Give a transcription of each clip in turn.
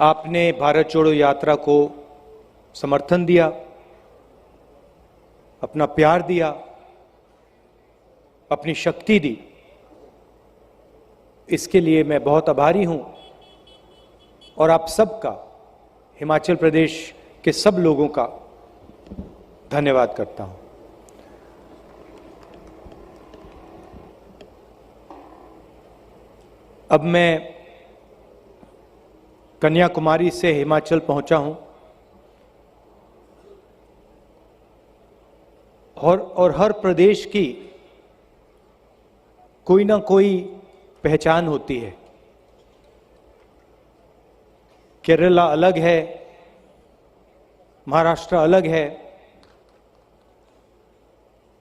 आपने भारत जोड़ो यात्रा को समर्थन दिया, अपना प्यार दिया, अपनी शक्ति दी। इसके लिए मैं बहुत आभारी हूं और आप सबका, हिमाचल प्रदेश के सब लोगों का धन्यवाद करता हूं। अब मैं कन्याकुमारी से हिमाचल पहुंचा हूं और हर प्रदेश की कोई ना कोई पहचान होती है। केरला अलग है, महाराष्ट्र अलग है,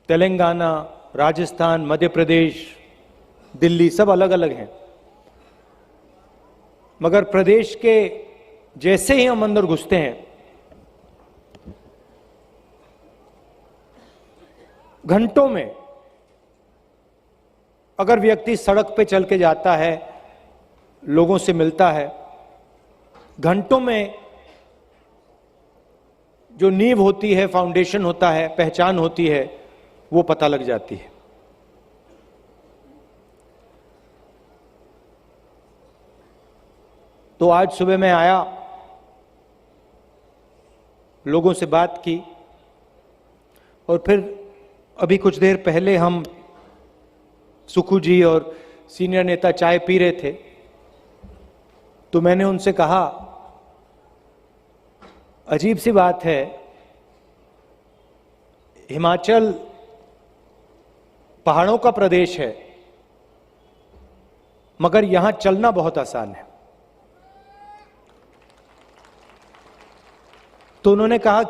तेलंगाना, राजस्थान, मध्य प्रदेश, दिल्ली सब अलग अलग हैं। मगर प्रदेश के जैसे ही हम अंदर घुसते हैं, घंटों में अगर व्यक्ति सड़क पे चल के जाता है, लोगों से मिलता है, घंटों में जो नींव होती है, फाउंडेशन होता है, पहचान होती है, वो पता लग जाती है। तो आज सुबह मैं आया, लोगों से बात की और फिर अभी कुछ देर पहले हम सुखू जी और सीनियर नेता चाय पी रहे थे, तो मैंने उनसे कहा, अजीब सी बात है, हिमाचल पहाड़ों का प्रदेश है, मगर यहां चलना बहुत आसान है। तो उन्होंने कहा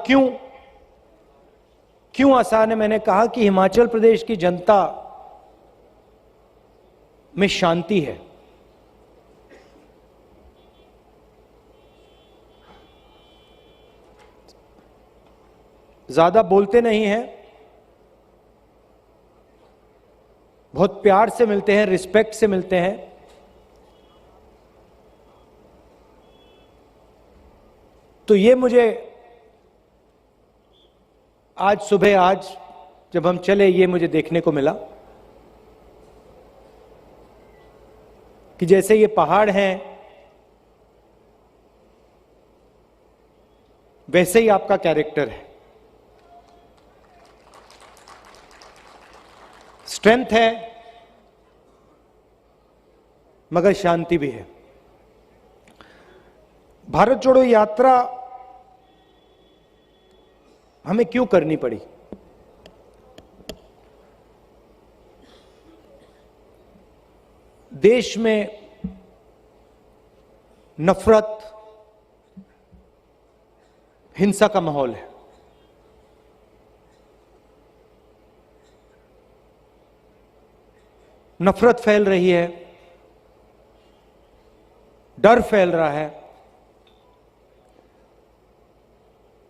क्यों आसान है? मैंने कहा कि हिमाचल प्रदेश की जनता में शांति है। ज्यादा बोलते नहीं हैं, बहुत प्यार से मिलते हैं, रिस्पेक्ट से मिलते हैं। तो ये मुझे आज जब हम चले, ये मुझे देखने को मिला कि जैसे ये पहाड़ हैं, वैसे ही आपका कैरेक्टर है। स्ट्रेंथ है, मगर शांति भी है। भारत जोड़ो यात्रा हमें क्यों करनी पड़ी? देश में नफरत, हिंसा का माहौल है। नफरत फैल रही है, डर फैल रहा है,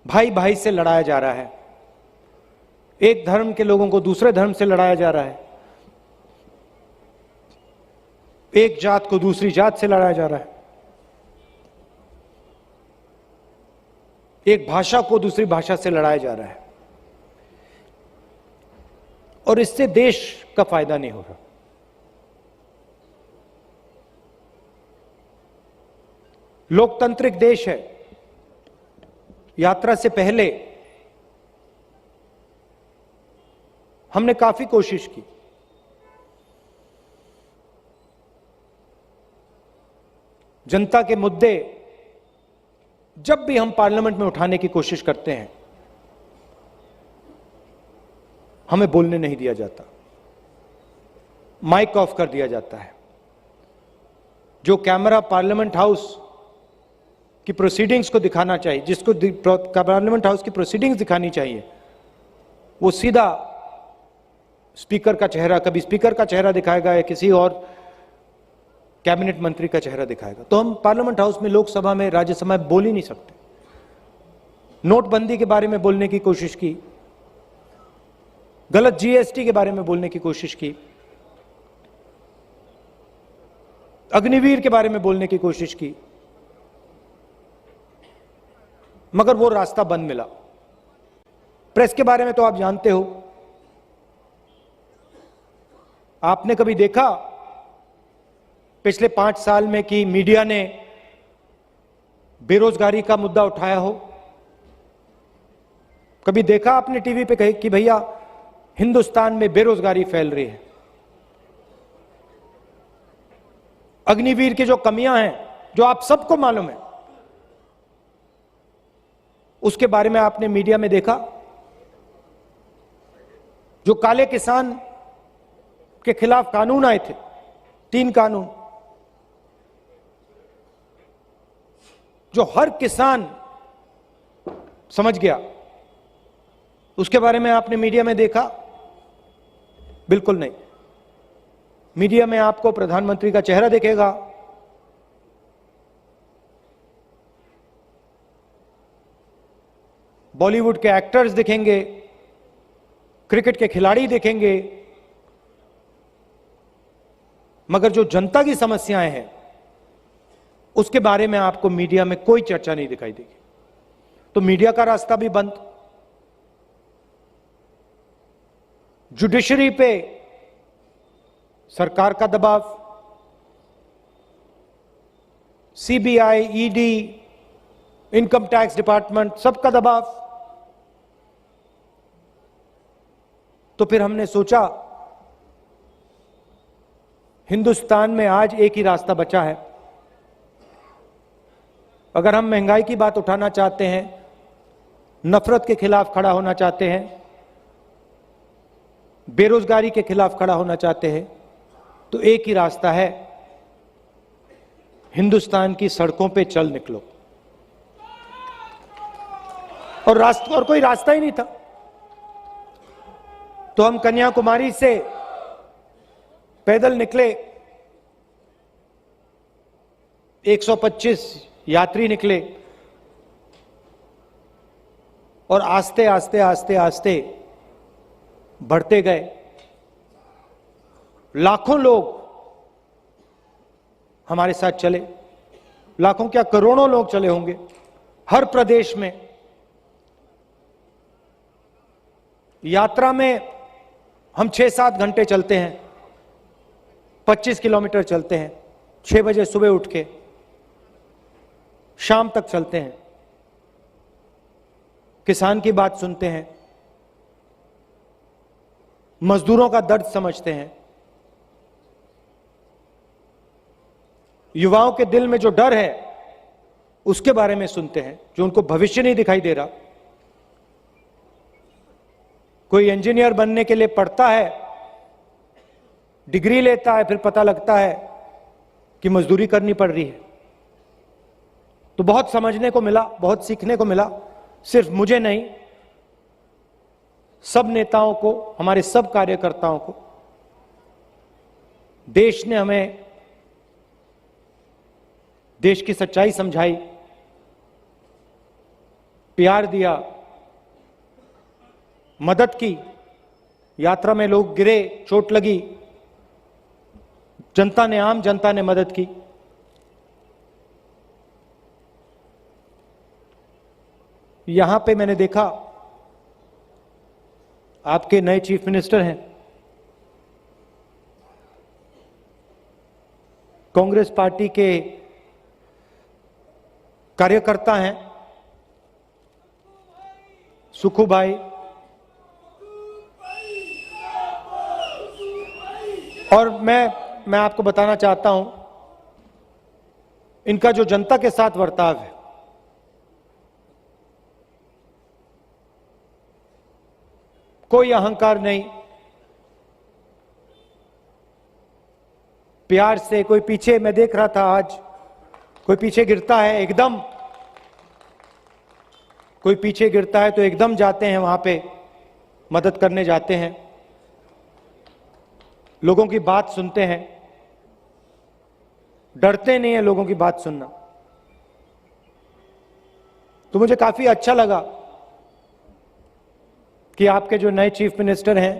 भाई भाई से लड़ाया जा रहा है, एक धर्म के लोगों को दूसरे धर्म से लड़ाया जा रहा है, एक जात को दूसरी जात से लड़ाया जा रहा है, एक भाषा को दूसरी भाषा से लड़ाया जा रहा है, और इससे देश का फायदा नहीं हो रहा। लोकतांत्रिक देश है। यात्रा से पहले हमने काफी कोशिश की, जनता के मुद्दे जब भी हम पार्लियामेंट में उठाने की कोशिश करते हैं, हमें बोलने नहीं दिया जाता, माइक ऑफ कर दिया जाता है। जो कैमरा पार्लियामेंट हाउस की प्रोसीडिंग्स को दिखाना चाहिए, जिसको पार्लियामेंट हाउस की प्रोसीडिंग्स दिखानी चाहिए, वो सीधा स्पीकर का चेहरा, कभी स्पीकर का चेहरा दिखाएगा या किसी और कैबिनेट मंत्री का चेहरा दिखाएगा। तो हम पार्लियामेंट हाउस में, लोकसभा में, राज्यसभा में बोल ही नहीं सकते। नोटबंदी के बारे में बोलने की कोशिश की, गलत जीएसटी के बारे में बोलने की कोशिश की, अग्निवीर के बारे में बोलने की कोशिश की, मगर वो रास्ता बंद मिला। प्रेस के बारे में तो आप जानते हो। आपने कभी देखा पिछले 5 साल में कि मीडिया ने बेरोजगारी का मुद्दा उठाया हो? कभी देखा आपने टीवी पे कहे कि भैया हिंदुस्तान में बेरोजगारी फैल रही है? अग्निवीर की जो कमियां हैं, जो आप सबको मालूम है, उसके बारे में आपने मीडिया में देखा? जो काले किसान के खिलाफ कानून आए थे, 3 कानून, जो हर किसान समझ गया, उसके बारे में आपने मीडिया में देखा? बिल्कुल नहीं। मीडिया में आपको प्रधानमंत्री का चेहरा दिखेगा, बॉलीवुड के एक्टर्स दिखेंगे, क्रिकेट के खिलाड़ी दिखेंगे, मगर जो जनता की समस्याएं हैं उसके बारे में आपको मीडिया में कोई चर्चा नहीं दिखाई देगी। तो मीडिया का रास्ता भी बंद। जुडिशरी पे सरकार का दबाव, CBI, ED, income tax department, सबका दबाव। तो फिर हमने सोचा हिंदुस्तान में आज एक ही रास्ता बचा है। अगर हम महंगाई की बात उठाना चाहते हैं, नफरत के खिलाफ खड़ा होना चाहते हैं, बेरोजगारी के खिलाफ खड़ा होना चाहते हैं, तो एक ही रास्ता है, हिंदुस्तान की सड़कों पे चल निकलो। और कोई रास्ता ही नहीं था। तो हम कन्याकुमारी से पैदल निकले, 125 यात्री निकले, और आस्ते आस्ते आस्ते आस्ते बढ़ते गए। लाखों लोग हमारे साथ चले, लाखों क्या करोड़ों लोग चले होंगे हर प्रदेश में। यात्रा में हम 6-7 घंटे चलते हैं, 25 किलोमीटर चलते हैं, 6 बजे सुबह उठ के शाम तक चलते हैं, किसान की बात सुनते हैं, मजदूरों का दर्द समझते हैं, युवाओं के दिल में जो डर है उसके बारे में सुनते हैं, जो उनको भविष्य नहीं दिखाई दे रहा। कोई इंजीनियर बनने के लिए पढ़ता है, डिग्री लेता है, फिर पता लगता है कि मजदूरी करनी पड़ रही है। तो बहुत समझने को मिला, बहुत सीखने को मिला। सिर्फ मुझे नहीं, सब नेताओं को, हमारे सब कार्यकर्ताओं को। देश ने हमें देश की सच्चाई समझाई, प्यार दिया, मदद की। यात्रा में लोग गिरे, चोट लगी, जनता ने, आम जनता ने मदद की। यहां पे मैंने देखा आपके नए चीफ मिनिस्टर हैं, कांग्रेस पार्टी के कार्यकर्ता हैं, सुखू भाई, और मैं आपको बताना चाहता हूं, इनका जो जनता के साथ बर्ताव है, कोई अहंकार नहीं, प्यार से। कोई पीछे, मैं देख रहा था आज, कोई पीछे गिरता है एकदम, कोई पीछे गिरता है तो एकदम जाते हैं वहां पे, मदद करने जाते हैं, लोगों की बात सुनते हैं, डरते नहीं है लोगों की बात सुनना। तो मुझे काफी अच्छा लगा कि आपके जो नए चीफ मिनिस्टर हैं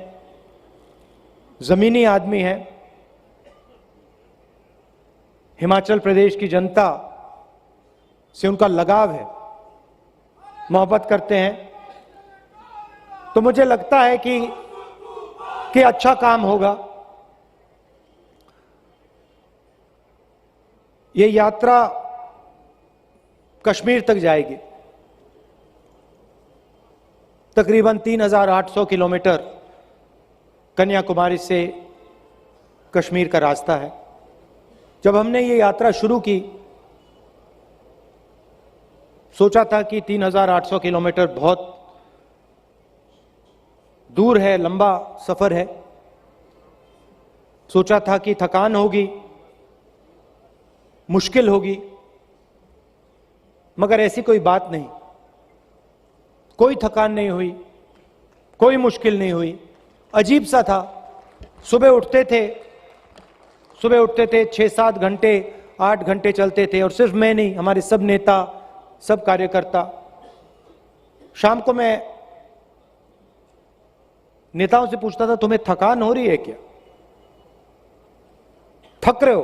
जमीनी आदमी हैं, हिमाचल प्रदेश की जनता से उनका लगाव है। मोहब्बत करते हैं, तो मुझे लगता है कि अच्छा काम होगा। ये यात्रा कश्मीर तक जाएगी। तकरीबन 3,800 किलोमीटर कन्याकुमारी से कश्मीर का रास्ता है। जब हमने ये यात्रा शुरू की, सोचा था कि 3,800 किलोमीटर बहुत दूर है, लंबा सफर है। सोचा था कि थकान होगी, मुश्किल होगी, मगर ऐसी कोई बात नहीं। कोई थकान नहीं हुई, कोई मुश्किल नहीं हुई। अजीब सा था। सुबह उठते थे 6-7 घंटे 8 घंटे चलते थे, और सिर्फ मैं नहीं, हमारे सब नेता, सब कार्यकर्ता। शाम को मैं नेताओं से पूछता था, तुम्हें थकान हो रही है क्या? थक रहे हो?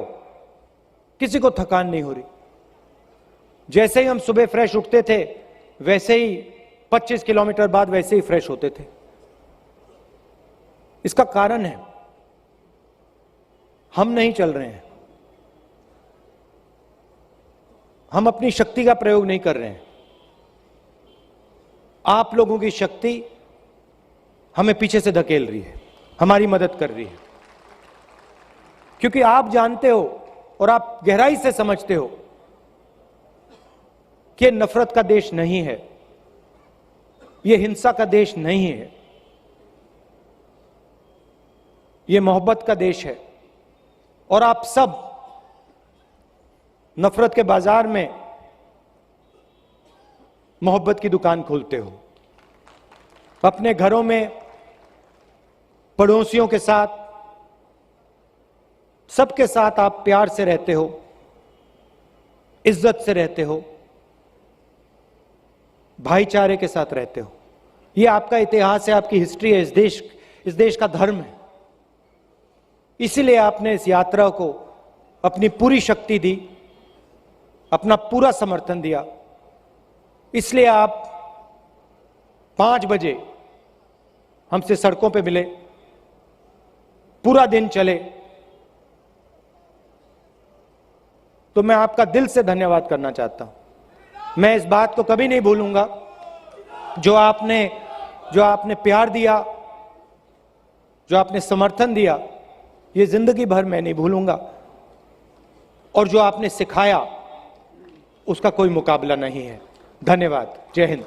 किसी को थकान नहीं हो रही। जैसे ही हम सुबह फ्रेश उठते थे, वैसे ही 25 किलोमीटर बाद वैसे ही फ्रेश होते थे। इसका कारण है, हम नहीं चल रहे हैं, हम अपनी शक्ति का प्रयोग नहीं कर रहे हैं। आप लोगों की शक्ति हमें पीछे से धकेल रही है, हमारी मदद कर रही है। क्योंकि आप जानते हो और आप गहराई से समझते हो कि नफरत का देश नहीं है, यह हिंसा का देश नहीं है, यह मोहब्बत का देश है। और आप सब नफरत के बाजार में मोहब्बत की दुकान खोलते हो। अपने घरों में, पड़ोसियों के साथ, सबके साथ आप प्यार से रहते हो, इज्जत से रहते हो, भाईचारे के साथ रहते हो। यह आपका इतिहास है, आपकी हिस्ट्री है, इस देश का धर्म है। इसीलिए आपने इस यात्रा को अपनी पूरी शक्ति दी, अपना पूरा समर्थन दिया। इसलिए आप 5 बजे हमसे सड़कों पे मिले, पूरा दिन चले। तो मैं आपका दिल से धन्यवाद करना चाहता हूं। मैं इस बात को कभी नहीं भूलूंगा, जो आपने प्यार दिया, जो आपने समर्थन दिया, ये जिंदगी भर मैं नहीं भूलूंगा। और जो आपने सिखाया, उसका कोई मुकाबला नहीं है। धन्यवाद। जय हिंद।